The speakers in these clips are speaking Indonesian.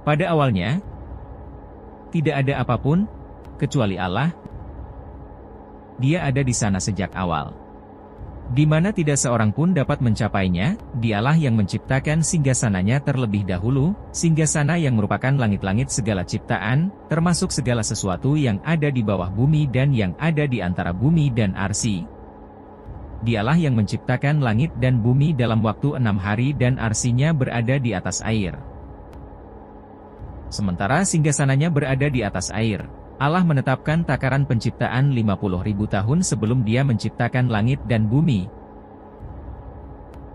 Pada awalnya, tidak ada apapun, kecuali Allah. Dia ada di sana sejak awal, di mana tidak seorang pun dapat mencapainya. Dialah yang menciptakan singgasananya terlebih dahulu, singgasana yang merupakan langit-langit segala ciptaan, termasuk segala sesuatu yang ada di bawah bumi dan yang ada di antara bumi dan arsy. Dialah yang menciptakan langit dan bumi dalam waktu 6 hari dan arsinya berada di atas air. Sementara singgasananya berada di atas air, Allah menetapkan takaran penciptaan 50.000 tahun sebelum Dia menciptakan langit dan bumi.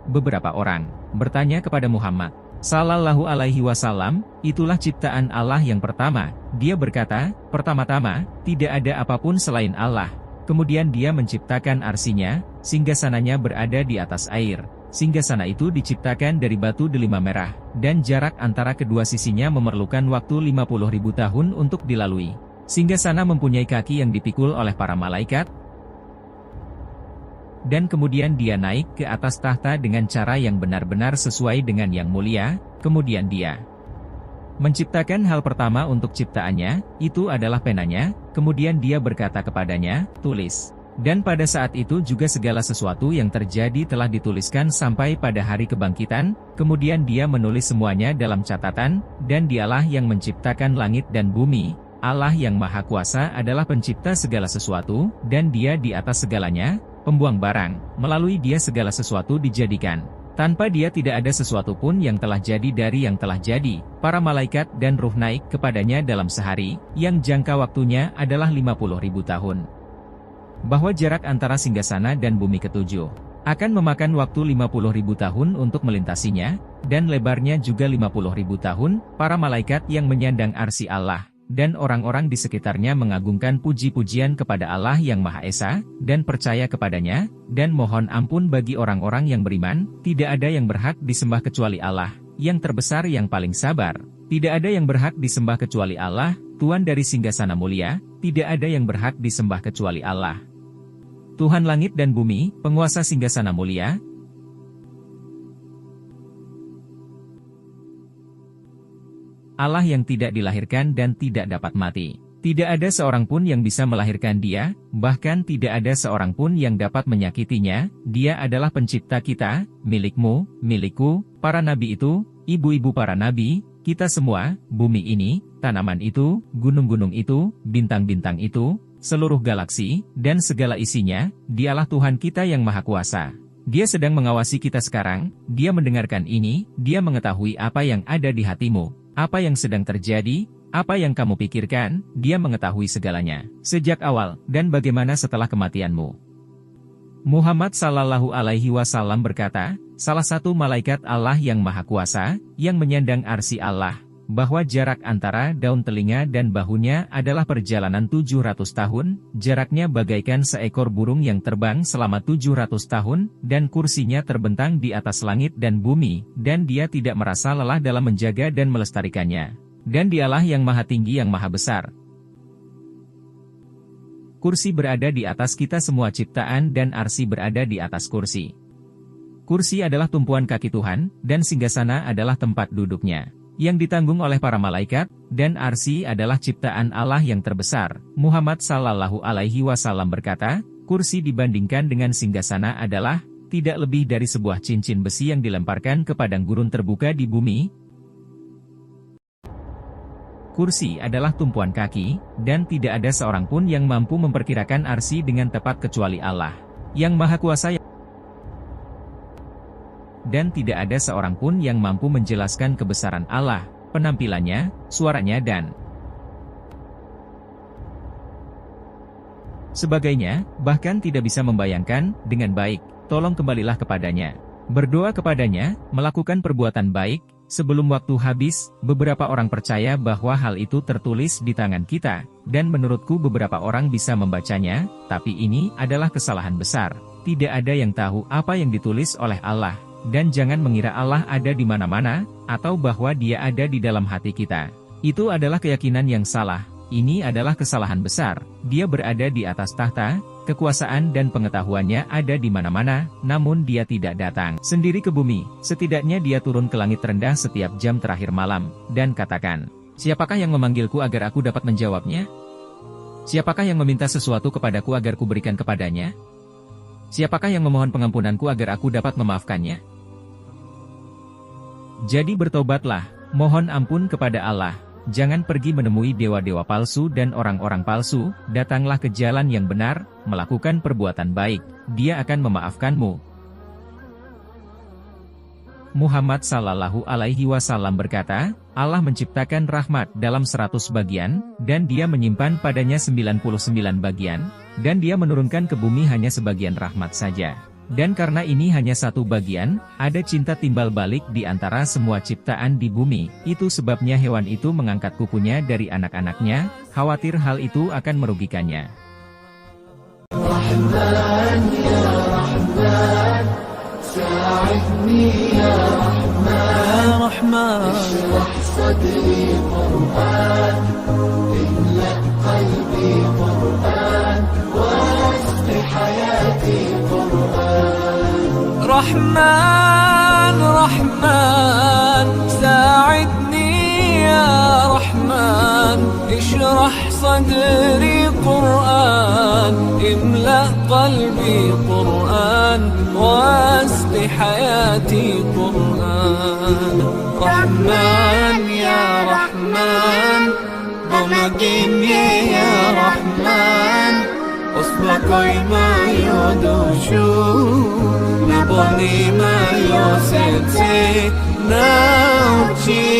Beberapa orang bertanya kepada Muhammad Sallallahu Alaihi Wasallam, itulah ciptaan Allah yang pertama. Dia berkata, pertama-tama, tidak ada apapun selain Allah. Kemudian Dia menciptakan arsinya, singgasananya berada di atas air. Singgasana itu diciptakan dari batu delima merah, dan jarak antara kedua sisinya memerlukan waktu 50.000 tahun untuk dilalui. Singgasana mempunyai kaki yang dipikul oleh para malaikat, dan kemudian Dia naik ke atas tahta dengan cara yang benar-benar sesuai dengan yang mulia. Kemudian Dia menciptakan hal pertama untuk ciptaannya, itu adalah penanya. Kemudian Dia berkata kepadanya, tulis. Dan pada saat itu juga segala sesuatu yang terjadi telah dituliskan sampai pada hari kebangkitan. Kemudian Dia menulis semuanya dalam catatan, dan Dialah yang menciptakan langit dan bumi. Allah yang Maha Kuasa adalah pencipta segala sesuatu, dan Dia di atas segalanya, pembuang barang. Melalui Dia segala sesuatu dijadikan. Tanpa Dia tidak ada sesuatu pun yang telah jadi dari yang telah jadi. Para malaikat dan ruh naik kepadanya dalam sehari, yang jangka waktunya adalah 50.000 tahun. Bahwa jarak antara singgasana dan bumi ketujuh akan memakan waktu 50.000 tahun untuk melintasinya, dan lebarnya juga 50.000 tahun. Para malaikat yang menyandang arsy Allah, dan orang-orang di sekitarnya mengagungkan puji-pujian kepada Allah yang Maha Esa, dan percaya kepadanya, dan mohon ampun bagi orang-orang yang beriman. Tidak ada yang berhak disembah kecuali Allah, yang terbesar yang paling sabar. Tidak ada yang berhak disembah kecuali Allah, Tuan dari singgasana mulia. Tidak ada yang berhak disembah kecuali Allah, Tuhan langit dan bumi, penguasa singgasana mulia. Allah yang tidak dilahirkan dan tidak dapat mati. Tidak ada seorang pun yang bisa melahirkan Dia, bahkan tidak ada seorang pun yang dapat menyakitinya. Dia adalah pencipta kita, milikmu, milikku, para nabi itu, ibu-ibu para nabi, kita semua, bumi ini, tanaman itu, gunung-gunung itu, bintang-bintang itu, seluruh galaksi, dan segala isinya. Dialah Tuhan kita yang Maha Kuasa. Dia sedang mengawasi kita sekarang. Dia mendengarkan ini. Dia mengetahui apa yang ada di hatimu, apa yang sedang terjadi, apa yang kamu pikirkan. Dia mengetahui segalanya, sejak awal, dan bagaimana setelah kematianmu. Muhammad Sallallahu Alaihi Wasallam berkata, salah satu malaikat Allah yang Maha Kuasa, yang menyandang arsy Allah, bahwa jarak antara daun telinga dan bahunya adalah perjalanan 700 tahun, jaraknya bagaikan seekor burung yang terbang selama 700 tahun, dan kursinya terbentang di atas langit dan bumi, dan Dia tidak merasa lelah dalam menjaga dan melestarikannya. Dan Dialah yang Maha Tinggi yang Maha Besar. Kursi berada di atas kita semua ciptaan dan arsy berada di atas kursi. Kursi adalah tumpuan kaki Tuhan, dan singgasana adalah tempat duduknya, yang ditanggung oleh para malaikat, dan arsy adalah ciptaan Allah yang terbesar. Muhammad Sallallahu Alaihi Wasallam berkata, kursi dibandingkan dengan singgasana adalah tidak lebih dari sebuah cincin besi yang dilemparkan ke padang gurun terbuka di bumi. Kursi adalah tumpuan kaki, dan tidak ada seorang pun yang mampu memperkirakan arsy dengan tepat kecuali Allah, yang Maha Kuasa. Dan tidak ada seorang pun yang mampu menjelaskan kebesaran Allah, penampilannya, suaranya dan sebagainya, bahkan tidak bisa membayangkan dengan baik. Tolong kembalilah kepadanya, berdoa kepadanya, melakukan perbuatan baik. Sebelum waktu habis, beberapa orang percaya bahwa hal itu tertulis di tangan kita, dan menurutku beberapa orang bisa membacanya, tapi ini adalah kesalahan besar. Tidak ada yang tahu apa yang ditulis oleh Allah, dan jangan mengira Allah ada di mana-mana, atau bahwa Dia ada di dalam hati kita. Itu adalah keyakinan yang salah. Ini adalah kesalahan besar. Dia berada di atas tahta, kekuasaan dan pengetahuannya ada di mana-mana, namun dia tidak datang sendiri ke bumi. Setidaknya dia turun ke langit rendah setiap jam terakhir malam, dan katakan, siapakah yang memanggilku agar aku dapat menjawabnya? Siapakah yang meminta sesuatu kepadaku agar kuberikan kepadanya? Siapakah yang memohon pengampunanku agar aku dapat memaafkannya? Jadi bertobatlah, mohon ampun kepada Allah. Jangan pergi menemui dewa-dewa palsu dan orang-orang palsu, datanglah ke jalan yang benar, melakukan perbuatan baik, dia akan memaafkanmu. Muhammad Sallallahu Alaihi Wasallam berkata, Allah menciptakan rahmat dalam 100 bagian, dan dia menyimpan padanya 99 bagian, dan dia menurunkan ke bumi hanya sebagian rahmat saja. Dan karena ini hanya satu bagian, ada cinta timbal balik di antara semua ciptaan di bumi. Itu sebabnya hewan itu mengangkat kukunya dari anak-anaknya, khawatir hal itu akan merugikannya. Rahman, ya Rahman, sa'idni ya Rahman, ishrah sadri Qur'an, imla qalbi Qur'an, wasqi hayati Qur'an. رحمن رحمن ساعدني يا رحمن اشرح صدري قرآن املأ قلبي قرآن واسق حياتي قرآن رحمن يا رحمن بمجيني يا رحمن أصبحي ما يدوشو نبني ما يوسيتي ناوتي